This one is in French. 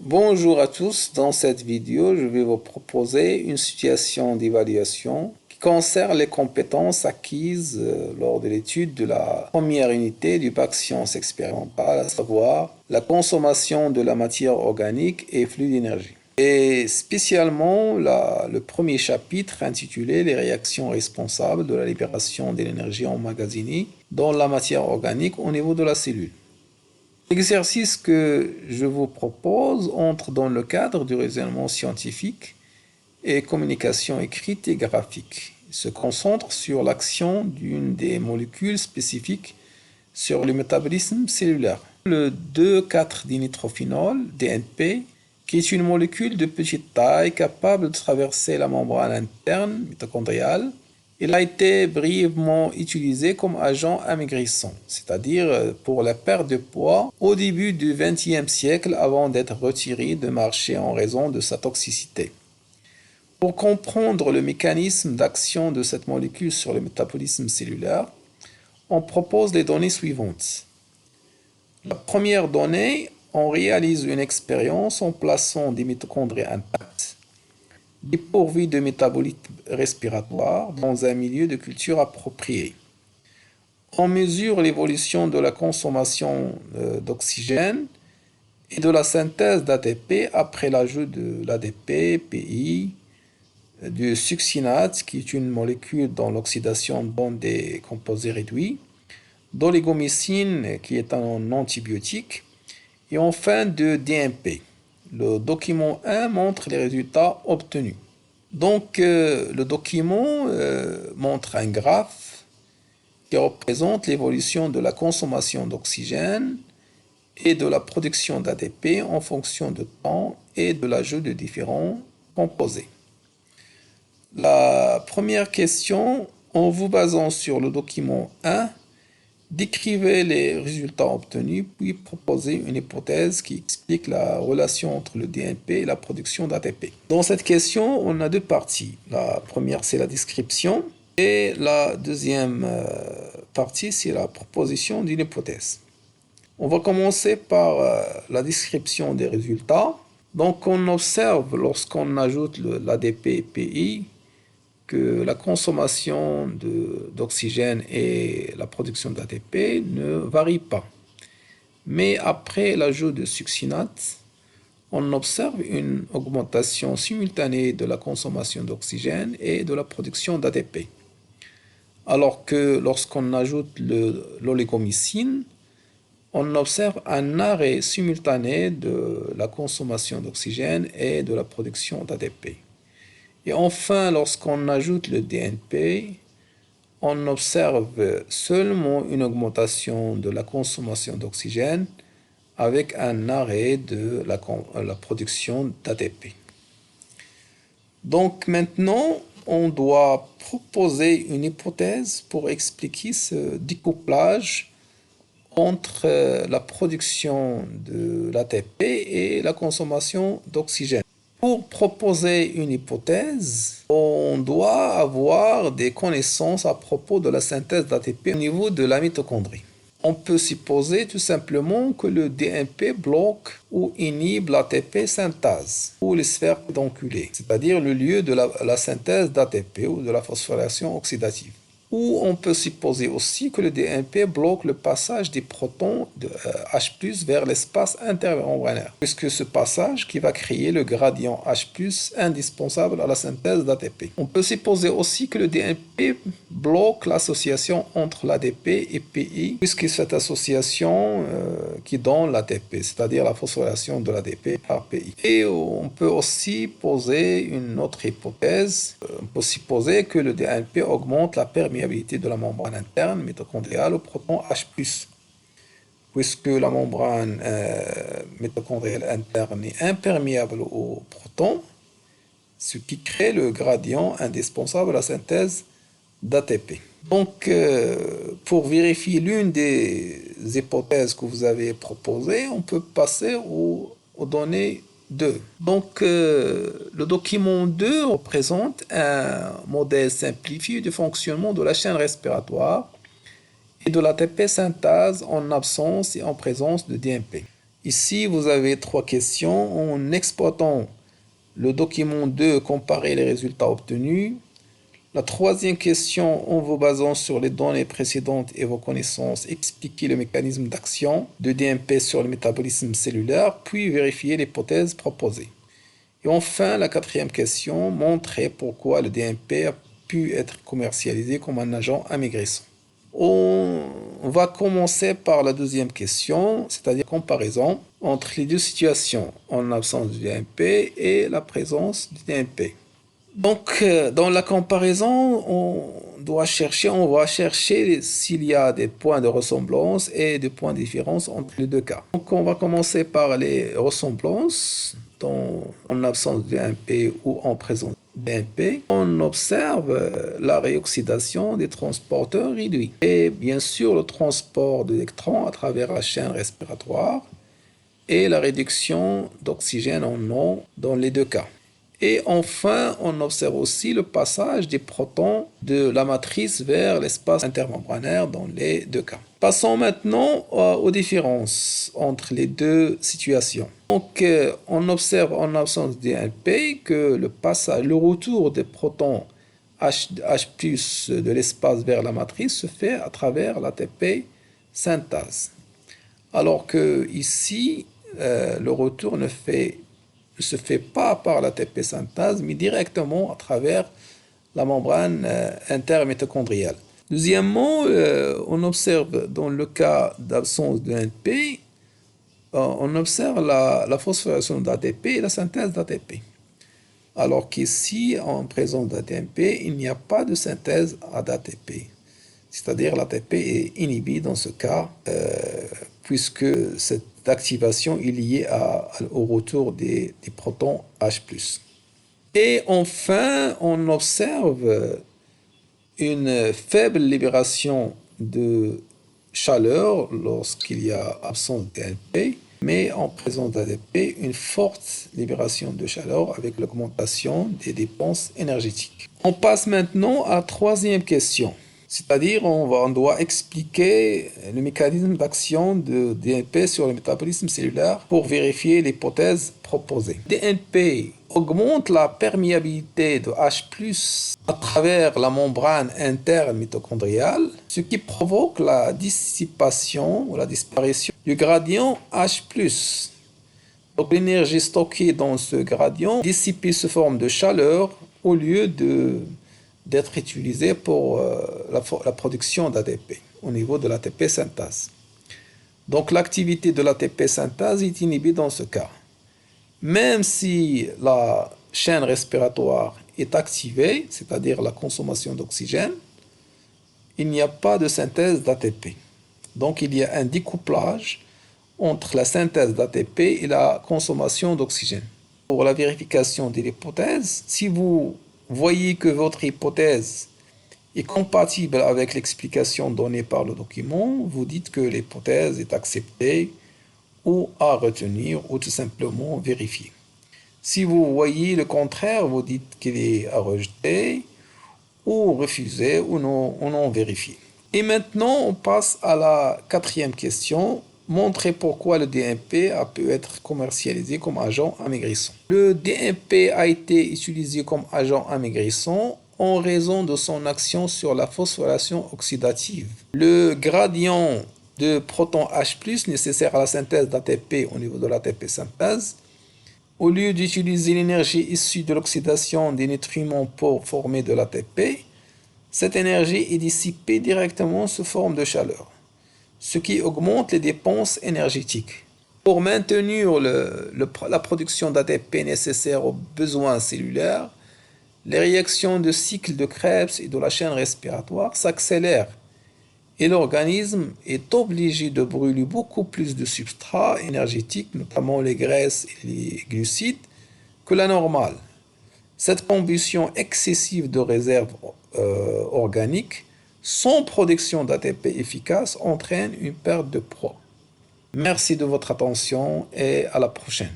Bonjour à tous, dans cette vidéo, je vais vous proposer une situation d'évaluation qui concerne les compétences acquises lors de l'étude de la première unité du bac sciences expérimentales, à savoir la consommation de la matière organique et flux d'énergie. Et spécialement le premier chapitre intitulé Les réactions responsables de la libération de l'énergie emmagasinée dans la matière organique au niveau de la cellule. L'exercice que je vous propose entre dans le cadre du raisonnement scientifique et communication écrite et graphique. Il se concentre sur l'action d'une des molécules spécifiques sur le métabolisme cellulaire. Le 2,4-dinitrophénol, DNP, qui est une molécule de petite taille capable de traverser la membrane interne mitochondriale. Il a été brièvement utilisé comme agent amaigrissant, c'est-à-dire pour la perte de poids au début du XXe siècle avant d'être retiré de marché en raison de sa toxicité. Pour comprendre le mécanisme d'action de cette molécule sur le métabolisme cellulaire, on propose les données suivantes. La première donnée, on réalise une expérience en plaçant des mitochondries intactes dépourvus de métabolites respiratoires dans un milieu de culture approprié. On mesure l'évolution de la consommation d'oxygène et de la synthèse d'ATP après l'ajout de l'ADP, PI, du succinate, qui est une molécule dont l'oxydation donne des composés réduits, d'oligomycine, qui est un antibiotique, et enfin de DNP. Le document 1 montre les résultats obtenus. Donc, le document montre un graphe qui représente l'évolution de la consommation d'oxygène et de la production d'ADP en fonction de temps et de l'ajout de différents composés. La première question, en vous basant sur le document 1, décrivez les résultats obtenus, puis proposez une hypothèse qui explique la relation entre le DNP et la production d'ATP. Dans cette question, on a deux parties. La première, c'est la description, et la deuxième partie, c'est la proposition d'une hypothèse. On va commencer par la description des résultats. Donc, on observe lorsqu'on ajoute l'ADP et PI, que la consommation d'oxygène et la production d'ATP ne varient pas. Mais après l'ajout de succinate, on observe une augmentation simultanée de la consommation d'oxygène et de la production d'ATP. Alors que lorsqu'on ajoute l'oligomycine, on observe un arrêt simultané de la consommation d'oxygène et de la production d'ATP. Et enfin, lorsqu'on ajoute le DNP, on observe seulement une augmentation de la consommation d'oxygène avec un arrêt de la production d'ATP. Donc maintenant, on doit proposer une hypothèse pour expliquer ce découplage entre la production de l'ATP et la consommation d'oxygène. Pour proposer une hypothèse, on doit avoir des connaissances à propos de la synthèse d'ATP au niveau de la mitochondrie. On peut supposer tout simplement que le DNP bloque ou inhibe l'ATP synthase ou les sphères pédonculées, c'est-à-dire le lieu de la synthèse d'ATP ou de la phosphorylation oxydative. Ou on peut supposer aussi que le DNP bloque le passage des protons de H+, vers l'espace intermembranaire, puisque ce passage qui va créer le gradient H+, indispensable à la synthèse d'ATP. On peut supposer aussi que le DNP bloque l'association entre l'ADP et PI, puisque cette association qui donne l'ATP, c'est-à-dire la phosphorylation de l'ADP par PI. Et on peut aussi poser une autre hypothèse. On peut supposer que le DNP augmente la perméabilité de la membrane interne mitochondriale au proton H+, puisque la membrane mitochondriale interne est imperméable aux protons, ce qui crée le gradient indispensable à la synthèse d'ATP. Donc, pour vérifier l'une des hypothèses que vous avez proposées, on peut passer aux données 2. Donc, le document 2 représente un modèle simplifié du fonctionnement de la chaîne respiratoire et de l'ATP synthase en absence et en présence de DNP. Ici, vous avez 3 questions. En exploitant le document 2, comparer les résultats obtenus. La troisième question, en vous basant sur les données précédentes et vos connaissances, expliquer le mécanisme d'action de DMP sur le métabolisme cellulaire, puis vérifier l'hypothèse proposée. Et enfin, la quatrième question, montrer pourquoi le DMP a pu être commercialisé comme un agent amaigrissant. On va commencer par la deuxième question, c'est-à-dire comparaison entre les deux situations en absence de DMP et la présence du DMP. Donc, dans la comparaison, on va chercher s'il y a des points de ressemblance et des points de différence entre les deux cas. Donc, on va commencer par les ressemblances en absence de DMP ou en présence de DMP. On observe la réoxydation des transporteurs réduits et bien sûr le transport d'électrons à travers la chaîne respiratoire et la réduction d'oxygène en eau dans les deux cas. Et enfin, on observe aussi le passage des protons de la matrice vers l'espace intermembranaire dans les deux cas. Passons maintenant aux différences entre les deux situations. Donc, on observe en absence de DMP que le retour des protons H+ de l'espace vers la matrice se fait à travers l'ATP synthase. Alors que ici, le retour ne se fait pas par l'ATP synthase, mais directement à travers la membrane intermitochondriale. Deuxièmement, on observe dans le cas d'absence de DMP, on observe la phosphorylation d'ATP et la synthèse d'ATP. Alors qu'ici, en présence d'ATP, il n'y a pas de synthèse d'ATP. C'est-à-dire l'ATP est inhibé dans ce cas, puisque cette activation est liée au retour des protons H+. Et enfin, on observe une faible libération de chaleur lorsqu'il y a absence d'ATP, mais en présence d'ATP, une forte libération de chaleur avec l'augmentation des dépenses énergétiques. On passe maintenant à la troisième question. C'est-à-dire, on doit expliquer le mécanisme d'action de DNP sur le métabolisme cellulaire pour vérifier l'hypothèse proposée. DNP augmente la perméabilité de H+ à travers la membrane interne mitochondriale, ce qui provoque la dissipation ou la disparition du gradient H+. Donc, l'énergie stockée dans ce gradient dissipée sous forme de chaleur au lieu d'être utilisé pour la production d'ATP au niveau de l'ATP synthase. Donc l'activité de l'ATP synthase est inhibée dans ce cas. Même si la chaîne respiratoire est activée, c'est-à-dire la consommation d'oxygène, il n'y a pas de synthèse d'ATP. Donc il y a un découplage entre la synthèse d'ATP et la consommation d'oxygène. Pour la vérification de l'hypothèse, si vous voyez que votre hypothèse est compatible avec l'explication donnée par le document, vous dites que l'hypothèse est acceptée ou à retenir ou tout simplement vérifier. Si vous voyez le contraire, vous dites qu'il est à rejeter ou refuser ou non vérifier. Et maintenant, on passe à la quatrième question. Montrer pourquoi le DMP a pu être commercialisé comme agent amaigrissant. Le DMP a été utilisé comme agent amaigrissant en raison de son action sur la phosphorylation oxydative. Le gradient de protons H+ nécessaire à la synthèse d'ATP au niveau de l'ATP synthase, au lieu d'utiliser l'énergie issue de l'oxydation des nutriments pour former de l'ATP, cette énergie est dissipée directement sous forme de chaleur, ce qui augmente les dépenses énergétiques. Pour maintenir la production d'ATP nécessaire aux besoins cellulaires, les réactions de cycle de Krebs et de la chaîne respiratoire s'accélèrent et l'organisme est obligé de brûler beaucoup plus de substrats énergétiques, notamment les graisses et les glucides, que la normale. Cette combustion excessive de réserves organiques sans production d'ATP efficace entraîne une perte de poids. Merci de votre attention et à la prochaine.